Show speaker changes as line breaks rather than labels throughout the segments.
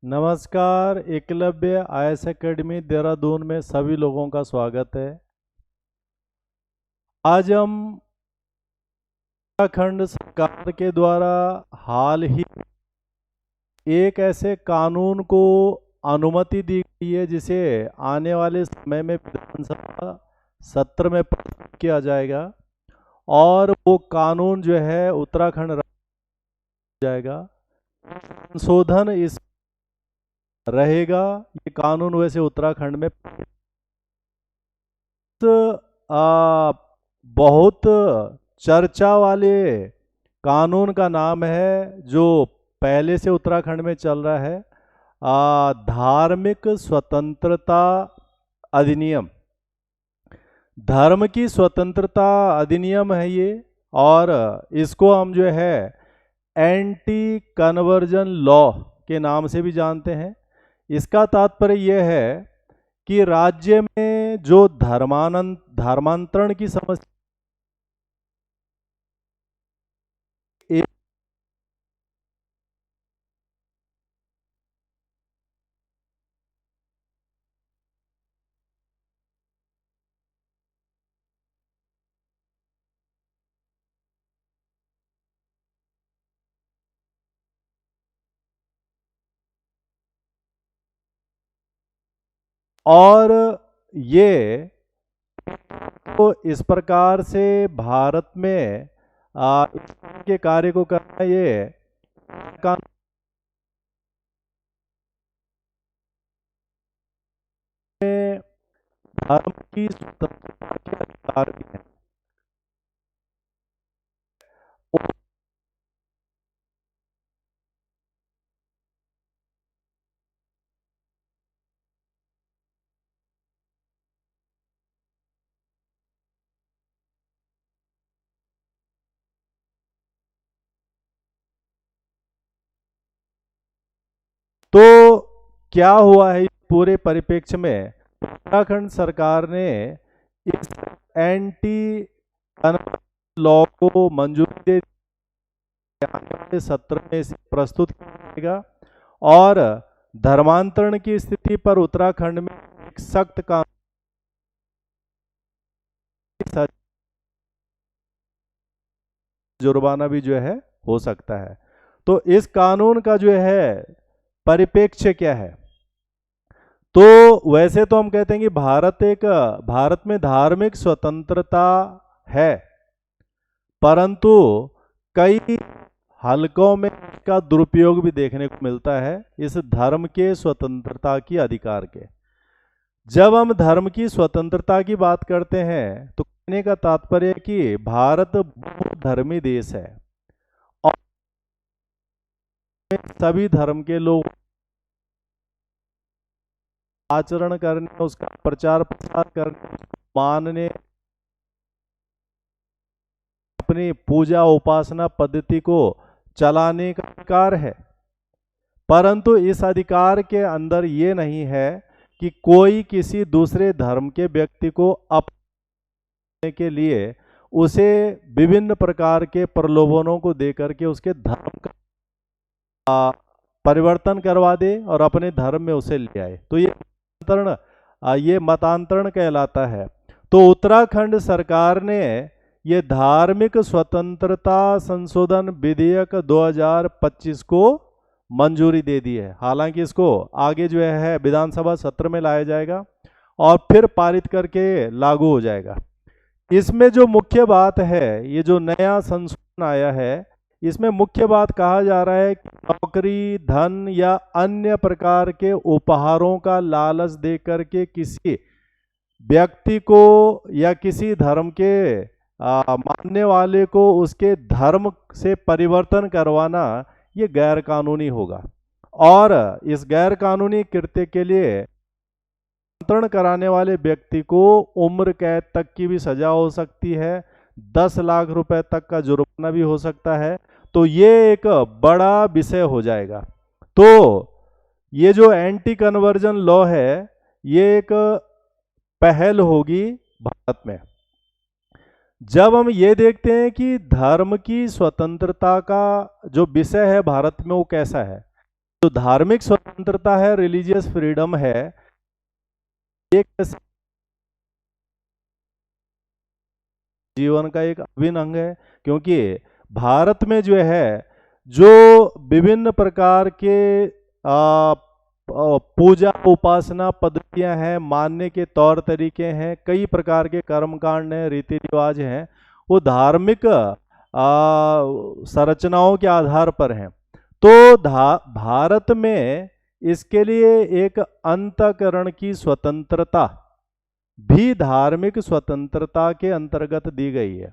नमस्कार। Eklavya IAS academy Dehradun में सभी लोगों का स्वागत है। आज हम उत्तराखंड सरकार के द्वारा हाल ही एक ऐसे कानून को अनुमति दी गई है जिसे आने वाले समय में विधानसभा सत्र में प्रस्तुत किया जाएगा और वो कानून जो है उत्तराखंड राज्य जाएगा। संशोधन इस रहेगा। ये कानून वैसे उत्तराखंड में आ, बहुत चर्चा वाले कानून का नाम है जो पहले से उत्तराखंड में चल रहा है, धार्मिक स्वतंत्रता अधिनियम। धर्म की स्वतंत्रता अधिनियम है ये, और इसको हम जो है एंटी कन्वर्जन लॉ के नाम से भी जानते हैं। इसका तात्पर्य यह है कि राज्य में जो धर्मांतरण की समस्या और ये तो इस प्रकार से भारत में इस तरह के कार्य को करना, ये कानून में धर्म की स्वतंत्रता के अधिकार भी हैं। तो क्या हुआ है इस पूरे परिप्रेक्ष्य में, उत्तराखंड सरकार ने इस एंटी लॉ को मंजूरी दे दी। आने वाले सत्र में इसे प्रस्तुत किया जाएगा और धर्मांतरण की स्थिति पर उत्तराखंड में एक सख्त कानून, जुर्माना भी जो है हो सकता है। तो इस कानून का जो है परिप्रेक्ष्य क्या है? तो वैसे तो हम कहते हैं कि भारत में धार्मिक स्वतंत्रता है, परंतु कई हलकों में इसका दुरुपयोग भी देखने को मिलता है इस धर्म के स्वतंत्रता की अधिकार के। जब हम धर्म की स्वतंत्रता की बात करते हैं तो कहने का तात्पर्य है कि भारत बहुधर्मी देश है और सभी धर्म के लोग आचरण करने, उसका प्रचार प्रसार करने, मानने, अपनी पूजा उपासना पद्धति को चलाने का अधिकार है। परंतु इस अधिकार के अंदर ये नहीं है कि कोई किसी दूसरे धर्म के व्यक्ति को अपनाने के लिए उसे विभिन्न प्रकार के प्रलोभनों को देकर के उसके धर्म का परिवर्तन करवा दे और अपने धर्म में उसे ले आए। तो ये मतांतरण कहलाता है। तो उत्तराखंड सरकार ने ये धार्मिक स्वतंत्रता संशोधन विधेयक 2025 को मंजूरी दे दी है। हालांकि इसको आगे जो है विधानसभा सत्र में लाया जाएगा और फिर पारित करके लागू हो जाएगा। इसमें जो मुख्य बात है, ये जो नया संशोधन आया है, इसमें मुख्य बात कहा जा रहा है कि नौकरी, धन या अन्य प्रकार के उपहारों का लालच दे करके किसी व्यक्ति को या किसी धर्म के मानने वाले को उसके धर्म से परिवर्तन करवाना ये गैर कानूनी होगा और इस गैर कानूनी कृत्य के लिए नियंत्रण कराने वाले व्यक्ति को उम्र कैद तक की भी सजा हो सकती है, 10 लाख रुपए तक का जुर्माना भी हो सकता है। तो ये एक बड़ा विषय हो जाएगा। तो ये जो एंटी कन्वर्जन लॉ है, ये एक पहल होगी भारत में। जब हम ये देखते हैं कि धर्म की स्वतंत्रता का जो विषय है भारत में वो कैसा है, जो धार्मिक स्वतंत्रता है, रिलीजियस फ्रीडम है, ये जीवन का एक अभिन्न अंग है। क्योंकि भारत में जो है, जो विभिन्न प्रकार के पूजा उपासना पद्धतियां हैं, मानने के तौर तरीके हैं, कई प्रकार के कर्मकांड हैं, रीति रिवाज हैं, वो धार्मिक संरचनाओं के आधार पर हैं। तो भारत में इसके लिए एक अंतःकरण की स्वतंत्रता भी धार्मिक स्वतंत्रता के अंतर्गत दी गई है।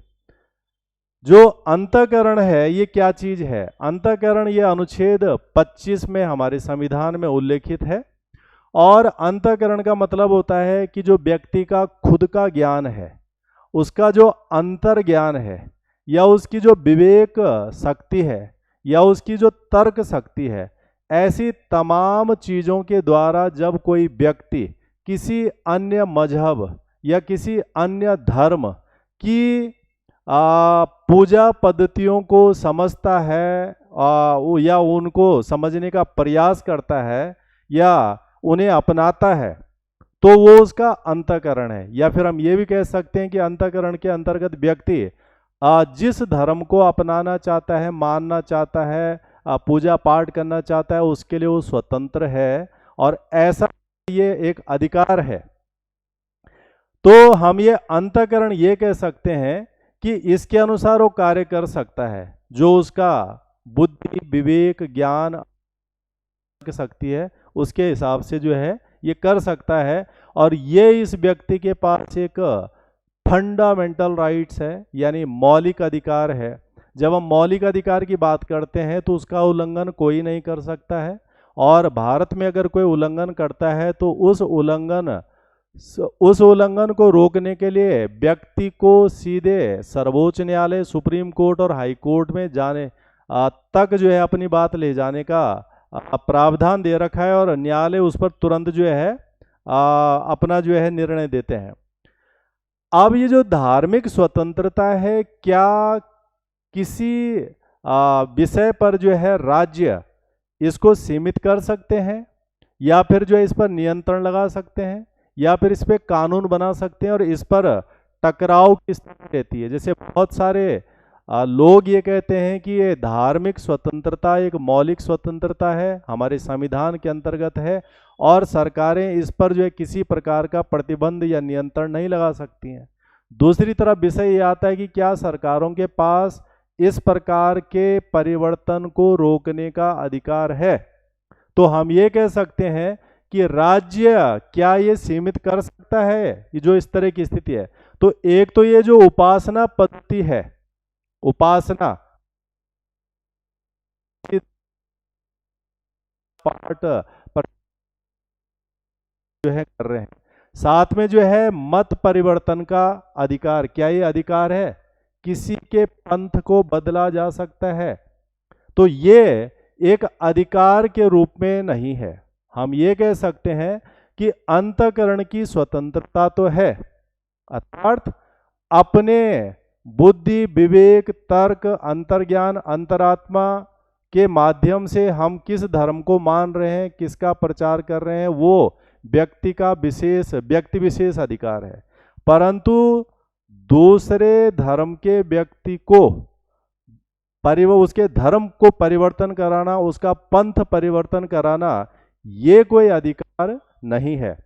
जो अंतःकरण है, ये क्या चीज है? अंतःकरण ये अनुच्छेद 25 में हमारे संविधान में उल्लेखित है। और अंतःकरण का मतलब होता है कि जो व्यक्ति का खुद का ज्ञान है, उसका जो अंतर ज्ञान है, या उसकी जो विवेक शक्ति है, या उसकी जो तर्क शक्ति है, ऐसी तमाम चीजों के द्वारा जब कोई व्यक्ति किसी अन्य मजहब या किसी अन्य धर्म की पूजा पद्धतियों को समझता है, या उनको समझने का प्रयास करता है, या उन्हें अपनाता है, तो वो उसका अंतःकरण है। या फिर हम ये भी कह सकते हैं कि अंतःकरण के अंतर्गत व्यक्ति जिस धर्म को अपनाना चाहता है, मानना चाहता है, पूजा पाठ करना चाहता है, उसके लिए वो स्वतंत्र है, और ऐसा ये एक अधिकार है। तो हम ये अंतःकरण ये कह सकते हैं कि इसके अनुसार वो कार्य कर सकता है, जो उसका बुद्धि, विवेक, ज्ञान शक्ति है, उसके हिसाब से जो है ये कर सकता है। और ये इस व्यक्ति के पास एक फंडामेंटल राइट्स है, यानी मौलिक अधिकार है। जब हम मौलिक अधिकार की बात करते हैं तो उसका उल्लंघन कोई नहीं कर सकता है, और भारत में अगर कोई उल्लंघन करता है तो उस उल्लंघन को रोकने के लिए व्यक्ति को सीधे सर्वोच्च न्यायालय, सुप्रीम कोर्ट और हाई कोर्ट में जाने तक जो है अपनी बात ले जाने का प्रावधान दे रखा है, और न्यायालय उस पर तुरंत जो है अपना जो है निर्णय देते हैं। अब ये जो धार्मिक स्वतंत्रता है, क्या किसी विषय पर जो है राज्य इसको सीमित कर सकते हैं, या फिर जो है इस पर नियंत्रण लगा सकते हैं, या फिर इस पर कानून बना सकते हैं, और इस पर टकराव की स्थिति रहती है? जैसे बहुत सारे लोग ये कहते हैं कि ये धार्मिक स्वतंत्रता एक मौलिक स्वतंत्रता है, हमारे संविधान के अंतर्गत है, और सरकारें इस पर जो है किसी प्रकार का प्रतिबंध या नियंत्रण नहीं लगा सकती हैं। दूसरी तरफ विषय ये आता है कि क्या सरकारों के पास इस प्रकार के परिवर्तन को रोकने का अधिकार है? तो हम ये कह सकते हैं कि राज्य क्या ये सीमित कर सकता है ये जो इस तरह की स्थिति है? तो एक तो ये जो उपासना पद्धति है, उपासना पाठ पर जो है कर रहे हैं, साथ में जो है मत परिवर्तन का अधिकार, क्या ये अधिकार है? किसी के पंथ को बदला जा सकता है? तो ये एक अधिकार के रूप में नहीं है। हम ये कह सकते हैं कि अंतःकरण की स्वतंत्रता तो है, अर्थात अपने बुद्धि, विवेक, तर्क, अंतर्ज्ञान, अंतरात्मा के माध्यम से हम किस धर्म को मान रहे हैं, किसका प्रचार कर रहे हैं, वो व्यक्ति का व्यक्ति विशेष अधिकार है। परंतु दूसरे धर्म के व्यक्ति को उसके धर्म को परिवर्तन कराना, उसका पंथ परिवर्तन कराना, ये कोई अधिकार नहीं है।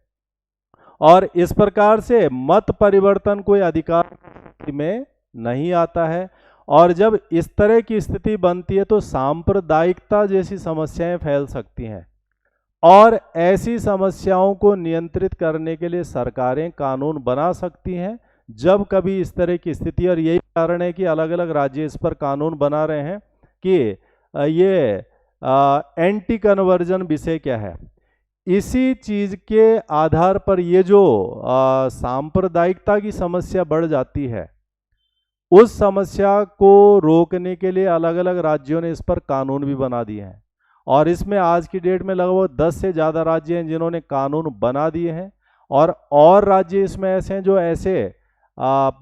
और इस प्रकार से मत परिवर्तन कोई अधिकार में नहीं आता है। और जब इस तरह की स्थिति बनती है तो सांप्रदायिकता जैसी समस्याएं फैल सकती हैं, और ऐसी समस्याओं को नियंत्रित करने के लिए सरकारें कानून बना सकती हैं जब कभी इस तरह की स्थिति। और यही कारण है कि अलग अलग राज्य इस पर कानून बना रहे हैं कि ये एंटी कन्वर्जन विषय क्या है। इसी चीज के आधार पर ये जो सांप्रदायिकता की समस्या बढ़ जाती है, उस समस्या को रोकने के लिए अलग अलग राज्यों ने इस पर कानून भी बना दिए हैं। और इसमें आज की डेट में लगभग 10 से ज़्यादा राज्य हैं जिन्होंने कानून बना दिए हैं, और राज्य इसमें ऐसे हैं जो ऐसे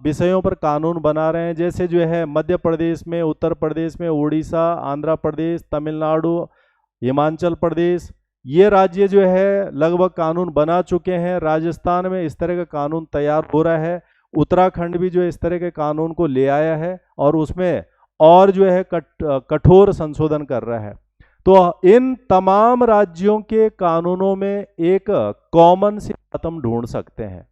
विषयों पर कानून बना रहे हैं, जैसे जो है मध्य प्रदेश में, उत्तर प्रदेश में, उड़ीसा, आंध्र प्रदेश, तमिलनाडु, हिमाचल प्रदेश, ये राज्य जो है लगभग कानून बना चुके हैं। राजस्थान में इस तरह का कानून तैयार हो रहा है। उत्तराखंड भी जो इस तरह के कानून को ले आया है और उसमें और जो है कठोर संशोधन कर रहा है। तो इन तमाम राज्यों के कानूनों में एक कॉमन सी बात हम ढूंढ सकते हैं,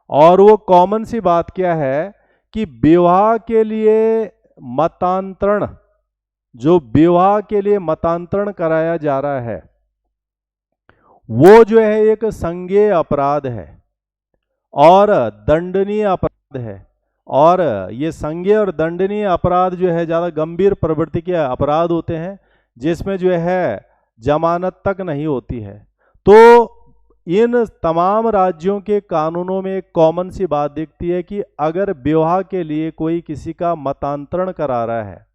और वो कॉमन सी बात क्या है कि विवाह के लिए मतांतरण, जो विवाह के लिए मतांतरण कराया जा रहा है, वो जो है एक संज्ञेय अपराध है और दंडनीय अपराध है। और ये संज्ञेय और दंडनीय अपराध जो है ज़्यादा गंभीर प्रवृत्ति के अपराध होते हैं, जिसमें जो है जमानत तक नहीं होती है। तो इन तमाम राज्यों के कानूनों में एक कॉमन सी बात दिखती है कि अगर विवाह के लिए कोई किसी का मतांतरण करा रहा है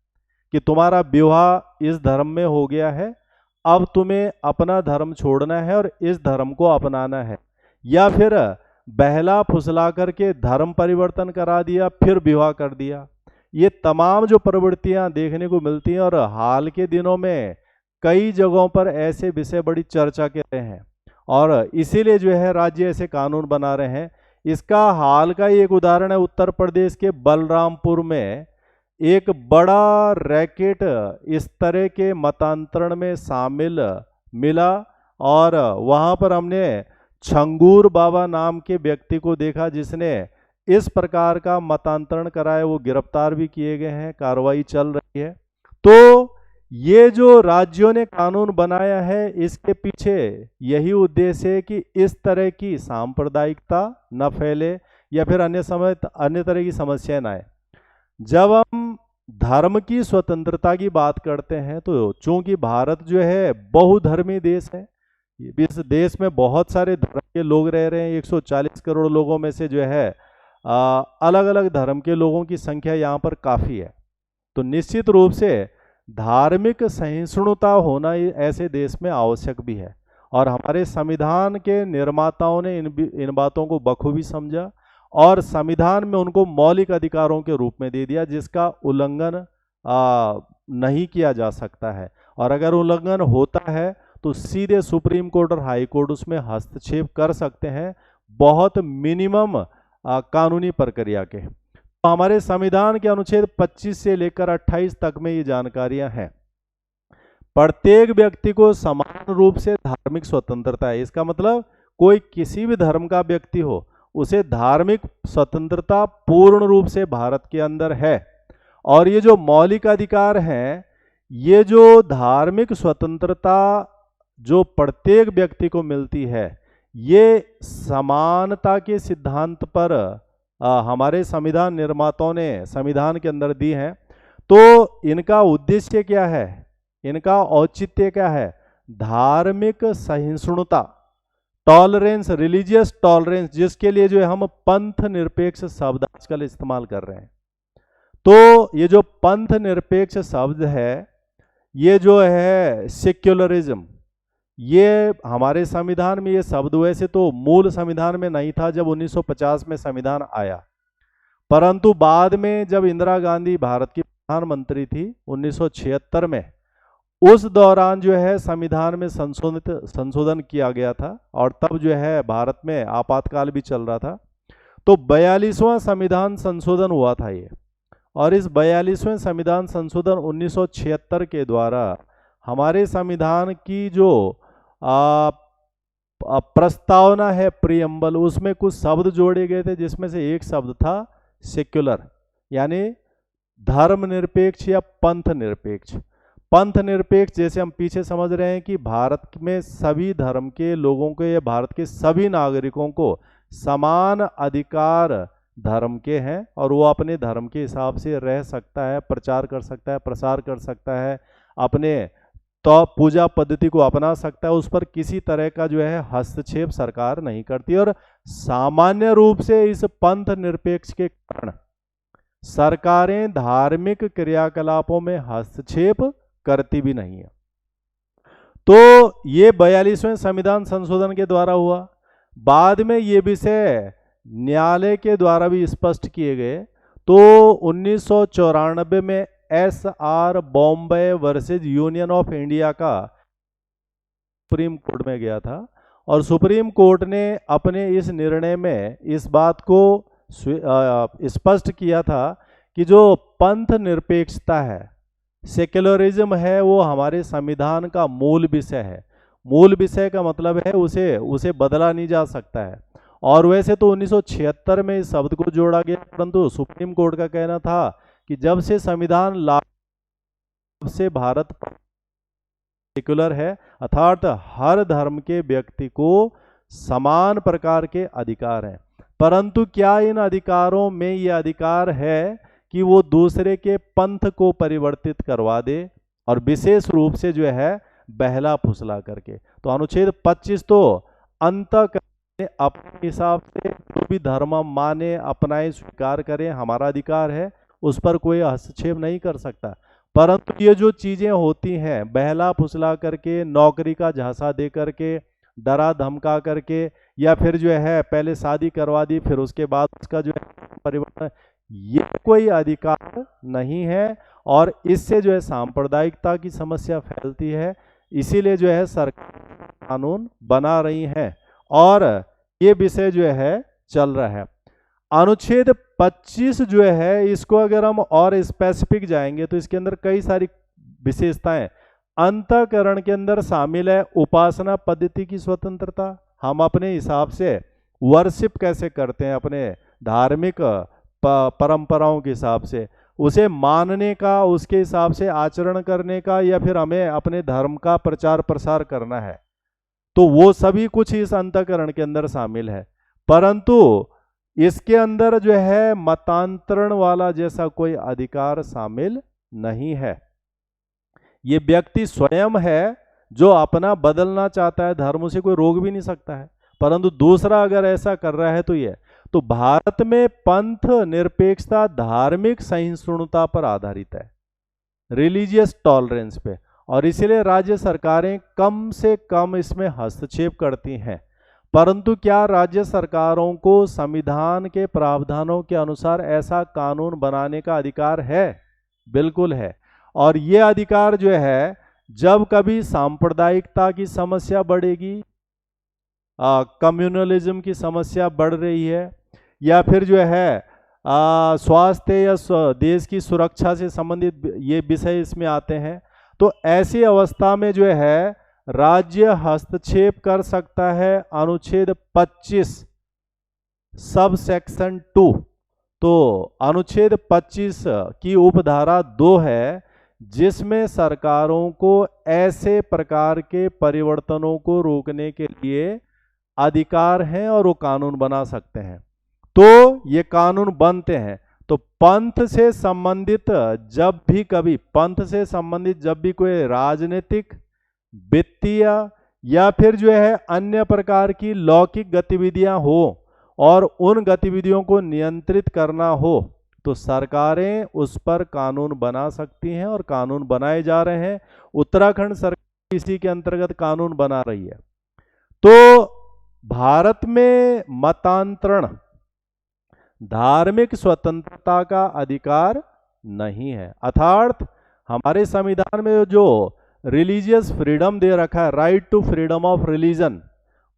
कि तुम्हारा विवाह इस धर्म में हो गया है, अब तुम्हें अपना धर्म छोड़ना है और इस धर्म को अपनाना है, या फिर बहला फुसला करके धर्म परिवर्तन करा दिया फिर विवाह कर दिया, ये तमाम जो प्रवृत्तियां देखने को मिलती हैं। और हाल के दिनों में कई जगहों पर ऐसे विषय बड़ी चर्चा के रहे हैं और इसीलिए जो है राज्य ऐसे कानून बना रहे हैं। इसका हाल का ही एक उदाहरण है उत्तर प्रदेश के बलरामपुर में एक बड़ा रैकेट इस तरह के मतांतरण में शामिल मिला, और वहाँ पर हमने छंगूर बाबा नाम के व्यक्ति को देखा जिसने इस प्रकार का मतांतरण कराया। वो गिरफ्तार भी किए गए हैं, कार्रवाई चल रही है। तो ये जो राज्यों ने कानून बनाया है, इसके पीछे यही उद्देश्य है कि इस तरह की सांप्रदायिकता न फैले या फिर अन्य तरह की समस्याएं न आए। जब हम धर्म की स्वतंत्रता की बात करते हैं तो चूंकि भारत जो है बहुधर्मी देश है, इस देश में बहुत सारे धर्म के लोग रह रहे हैं। 140 करोड़ लोगों में से जो है अलग अलग धर्म के लोगों की संख्या यहाँ पर काफ़ी है। तो निश्चित रूप से धार्मिक सहिष्णुता होना ऐसे देश में आवश्यक भी है, और हमारे संविधान के निर्माताओं ने इन बातों को बखूबी समझा और संविधान में उनको मौलिक अधिकारों के रूप में दे दिया, जिसका उल्लंघन नहीं किया जा सकता है। और अगर उल्लंघन होता है तो सीधे सुप्रीम कोर्ट और हाई कोर्ट उसमें हस्तक्षेप कर सकते हैं, बहुत मिनिमम कानूनी प्रक्रिया के। तो हमारे संविधान के अनुच्छेद 25 से लेकर 28 तक में ये जानकारियां हैं। प्रत्येक व्यक्ति को समान रूप से धार्मिक स्वतंत्रता है। इसका मतलब कोई किसी भी धर्म का व्यक्ति हो, उसे धार्मिक स्वतंत्रता पूर्ण रूप से भारत के अंदर है। और ये जो मौलिक अधिकार हैं, ये जो धार्मिक स्वतंत्रता जो प्रत्येक व्यक्ति को मिलती है, ये समानता के सिद्धांत पर हमारे संविधान निर्माताओं ने संविधान के अंदर दी हैं। तो इनका उद्देश्य क्या है, इनका औचित्य क्या है? धार्मिक सहिष्णुता, टॉलरेंस, रिलीजियस टॉलरेंस, जिसके लिए जो है हम पंथ निरपेक्ष शब्द आजकल इस्तेमाल कर रहे हैं। तो ये जो पंथ निरपेक्ष शब्द है, ये जो है सेक्युलरिज्म, ये हमारे संविधान में ये शब्द वैसे तो मूल संविधान में नहीं था जब 1950 में संविधान आया, परंतु बाद में जब इंदिरा गांधी भारत की प्रधानमंत्री थी 1976 में, उस दौरान जो है संविधान में संशोधन किया गया था और तब जो है भारत में आपातकाल भी चल रहा था। तो 42वां संविधान संशोधन हुआ था ये, और इस 42वें संविधान संशोधन 1976 के द्वारा हमारे संविधान की जो प्रस्तावना है प्रीएम्बल, उसमें कुछ शब्द जोड़े गए थे, जिसमें से एक शब्द था सेक्युलर, यानी धर्मनिरपेक्ष या पंथ निरपेक्ष। पंथ निरपेक्ष जैसे हम पीछे समझ रहे हैं कि भारत में सभी धर्म के लोगों को या भारत के सभी नागरिकों को समान अधिकार धर्म के हैं और वो अपने धर्म के हिसाब से रह सकता है, प्रचार कर सकता है, प्रसार कर सकता है, अपने तो पूजा पद्धति को अपना सकता है। उस पर किसी तरह का जो है हस्तक्षेप सरकार नहीं करती, और सामान्य रूप से इस पंथ निरपेक्ष के कारण सरकारें धार्मिक क्रियाकलापों में हस्तक्षेप करती भी नहीं है। तो ये 42वें संविधान संशोधन के द्वारा हुआ। बाद में ये विषय न्यायालय के द्वारा भी स्पष्ट किए गए। तो 1994 में SR Bombay versus union of India का सुप्रीम कोर्ट में गया था और सुप्रीम कोर्ट ने अपने इस निर्णय में इस बात को स्पष्ट किया था कि जो पंथ निरपेक्षता है, सेक्युलरिज्म है, वो हमारे संविधान का मूल विषय है। मूल विषय का मतलब है उसे बदला नहीं जा सकता है। और वैसे तो 1976 में इस शब्द को जोड़ा गया, परंतु सुप्रीम कोर्ट का कहना था कि जब से संविधान लागू से भारत सेक्युलर है, अर्थात हर धर्म के व्यक्ति को समान प्रकार के अधिकार हैं। परंतु क्या इन अधिकारों में ये अधिकार है कि वो दूसरे के पंथ को परिवर्तित करवा दे, और विशेष रूप से जो है बहला फुसला करके। तो अनुच्छेद 25 तो अंतःकरण अपने हिसाब से जो भी धर्म माने, अपनाए, स्वीकार करें, हमारा अधिकार है, उस पर कोई हस्तक्षेप नहीं कर सकता। परंतु ये जो चीजें होती हैं बहला फुसला करके, नौकरी का झांसा दे करके, डरा धमका करके, या फिर जो है पहले शादी करवा दी फिर उसके बाद उसका जो है परिवर्तन, ये कोई अधिकार नहीं है। और इससे जो है सांप्रदायिकता की समस्या फैलती है। इसीलिए जो है सरकार कानून बना रही है और ये विषय जो है चल रहा है। अनुच्छेद 25 जो है, इसको अगर हम और स्पेसिफिक जाएंगे तो इसके अंदर कई सारी विशेषताएं। अंतःकरण के अंदर शामिल है उपासना पद्धति की स्वतंत्रता, हम अपने हिसाब से वर्शिप कैसे करते हैं, अपने धार्मिक परंपराओं के हिसाब से उसे मानने का, उसके हिसाब से आचरण करने का, या फिर हमें अपने धर्म का प्रचार प्रसार करना है, तो वो सभी कुछ इस अंतःकरण के अंदर शामिल है। परंतु इसके अंदर जो है मतांतरण वाला जैसा कोई अधिकार शामिल नहीं है। ये व्यक्ति स्वयं है जो अपना बदलना चाहता है धर्म, उसे कोई रोक भी नहीं सकता है। परंतु दूसरा अगर ऐसा कर रहा है तो ये, तो भारत में पंथ निरपेक्षता धार्मिक सहिष्णुता पर आधारित है, रिलीजियस टॉलरेंस पे, और इसलिए राज्य सरकारें कम से कम इसमें हस्तक्षेप करती हैं। परंतु क्या राज्य सरकारों को संविधान के प्रावधानों के अनुसार ऐसा कानून बनाने का अधिकार है? बिल्कुल है। और ये अधिकार जो है, जब कभी सांप्रदायिकता की समस्या बढ़ेगी, कम्युनलिज्म की समस्या बढ़ रही है, या फिर जो है स्वास्थ्य या देश की सुरक्षा से संबंधित ये विषय इसमें आते हैं, तो ऐसी अवस्था में जो है राज्य हस्तक्षेप कर सकता है। अनुच्छेद 25 सब सेक्शन 2, तो अनुच्छेद 25 की उपधारा 2 है, जिसमें सरकारों को ऐसे प्रकार के परिवर्तनों को रोकने के लिए अधिकार हैं और वो कानून बना सकते हैं। तो ये कानून बनते हैं तो पंथ से संबंधित जब भी कभी, पंथ से संबंधित जब भी कोई राजनीतिक, वित्तीय या फिर जो है अन्य प्रकार की लौकिक गतिविधियां हो और उन गतिविधियों को नियंत्रित करना हो, तो सरकारें उस पर कानून बना सकती हैं और कानून बनाए जा रहे हैं। उत्तराखंड सरकार इसी के अंतर्गत कानून बना रही है। तो भारत में मतांतरण, धार्मिक स्वतंत्रता का अधिकार नहीं है। अर्थात हमारे संविधान में जो रिलीजियस फ्रीडम दे रखा है, right to freedom of religion,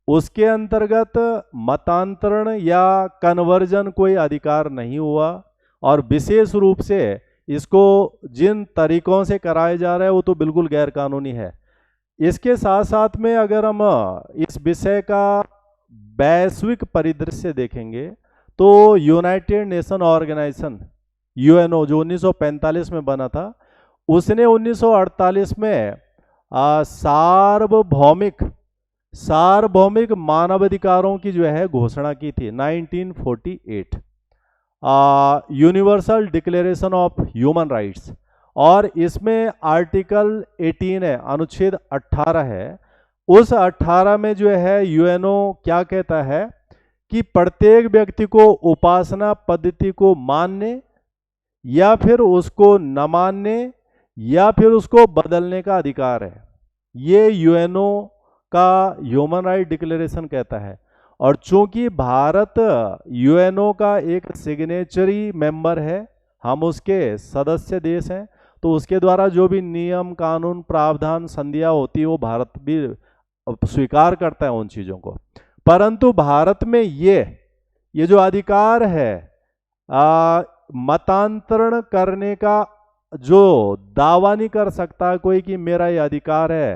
उसके अंतर्गत मतांतरण या कन्वर्जन कोई अधिकार नहीं हुआ। और विशेष रूप से इसको जिन तरीकों से कराया जा रहा है वो तो बिल्कुल गैर कानूनी है। इसके साथ साथ में अगर हम इस विषय का वैश्विक परिदृश्य देखेंगे तो यूनाइटेड नेशन ऑर्गेनाइजेशन यूएनओ जो 1945 में बना था, उसने 1948 में सार्वभौमिक मानवाधिकारों की जो है घोषणा की थी। 1948 universal declaration of human rights, और इसमें आर्टिकल 18 है, अनुच्छेद 18 है। उस 18 में जो है यूएनओ क्या कहता है कि प्रत्येक व्यक्ति को उपासना पद्धति को मानने या फिर उसको न मानने या फिर उसको बदलने का अधिकार है। ये यूएनओ का ह्यूमन राइट डिक्लेरेशन कहता है। और चूंकि भारत यूएनओ का एक सिग्नेचरी मेंबर है, हम उसके सदस्य देश हैं, तो उसके द्वारा जो भी नियम, कानून, प्रावधान, संधियां होती है वो भारत भी स्वीकार करता है उन चीज़ों को। परंतु भारत में ये जो अधिकार है मतांतरण करने का, जो दावा नहीं कर सकता कोई कि मेरा ये अधिकार है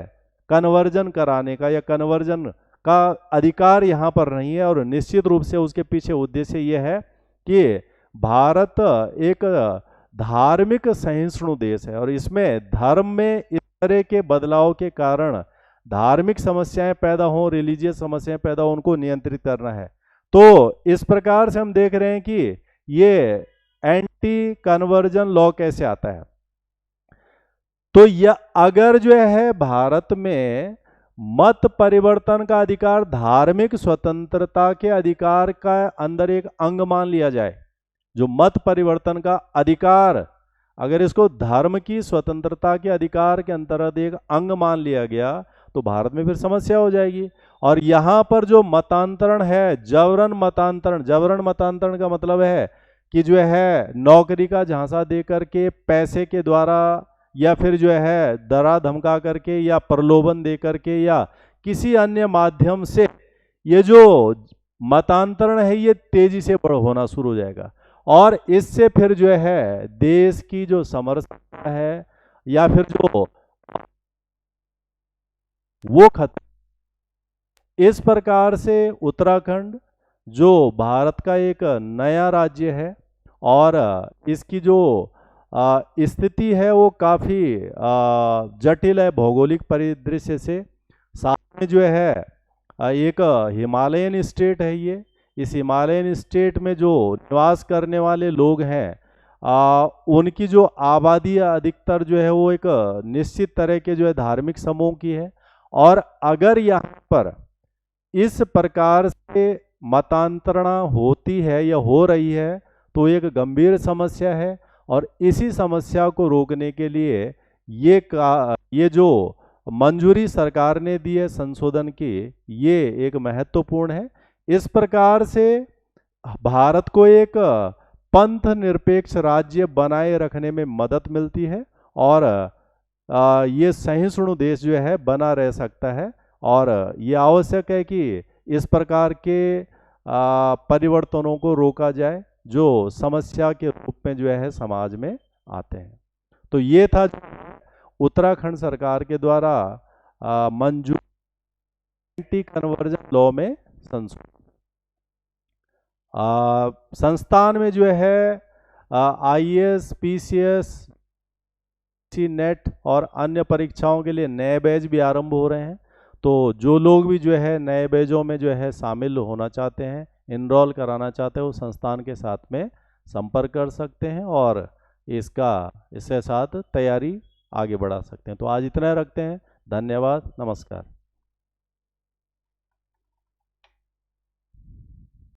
कन्वर्जन कराने का, या कन्वर्जन का अधिकार यहाँ पर नहीं है। और निश्चित रूप से उसके पीछे उद्देश्य ये है कि भारत एक धार्मिक सहिष्णु देश है और इसमें धर्म में इस तरह के बदलाव के कारण धार्मिक समस्याएं पैदा हों, रिलीजियस समस्याएं पैदा हों, उनको नियंत्रित करना है। तो इस प्रकार से हम देख रहे हैं कि ये एंटी कन्वर्जन लॉ कैसे आता है। तो यह अगर जो है भारत में मत परिवर्तन का अधिकार धार्मिक स्वतंत्रता के अधिकार का अंदर एक अंग मान लिया जाए, जो मत परिवर्तन का अधिकार अगर इसको धर्म की स्वतंत्रता के अधिकार के अंतर्गत एक अंग मान लिया गया तो भारत में फिर समस्या हो जाएगी। और यहाँ पर जो मतांतरण है, जबरन मतांतरण का मतलब है कि जो है नौकरी का झांसा दे करके, पैसे के द्वारा, या फिर जो है डरा धमका करके, या प्रलोभन दे करके, या किसी अन्य माध्यम से ये जो मतांतरण है ये तेजी से बड़ा होना शुरू हो जाएगा। और इससे फिर जो है देश की जो समरसता है या फिर जो वो खत्म। इस प्रकार से उत्तराखंड जो भारत का एक नया राज्य है और इसकी जो स्थिति है वो काफ़ी जटिल है भौगोलिक परिदृश्य से। साथ में जो है एक हिमालयन स्टेट है ये। इस हिमालयन स्टेट में जो निवास करने वाले लोग हैं उनकी जो आबादी अधिकतर जो है वो एक निश्चित तरह के जो है धार्मिक समूह की है। और अगर यहाँ पर इस प्रकार से मतांतरणा होती है या हो रही है तो एक गंभीर समस्या है। और इसी समस्या को रोकने के लिए ये जो मंजूरी सरकार ने दी है संशोधन की, ये एक महत्वपूर्ण है। इस प्रकार से भारत को एक पंथ निरपेक्ष राज्य बनाए रखने में मदद मिलती है और ये सहिष्णु देश जो है बना रह सकता है। और ये आवश्यक है कि इस प्रकार के परिवर्तनों को रोका जाए जो समस्या के रूप में जो है समाज में आते हैं। तो ये था उत्तराखंड सरकार के द्वारा मंजूर एंटी कन्वर्जन लॉ में संशोधन। संस्थान में जो है IAS, PCS, नेट और अन्य परीक्षाओं के लिए नए बैच भी आरंभ हो रहे हैं। तो जो लोग भी जो है नए बैचों में जो है शामिल होना चाहते हैं, इनरोल कराना चाहते हैं, वो संस्थान के साथ में संपर्क कर सकते हैं और इसके साथ तैयारी आगे बढ़ा सकते हैं। तो आज इतना रखते हैं। धन्यवाद, नमस्कार।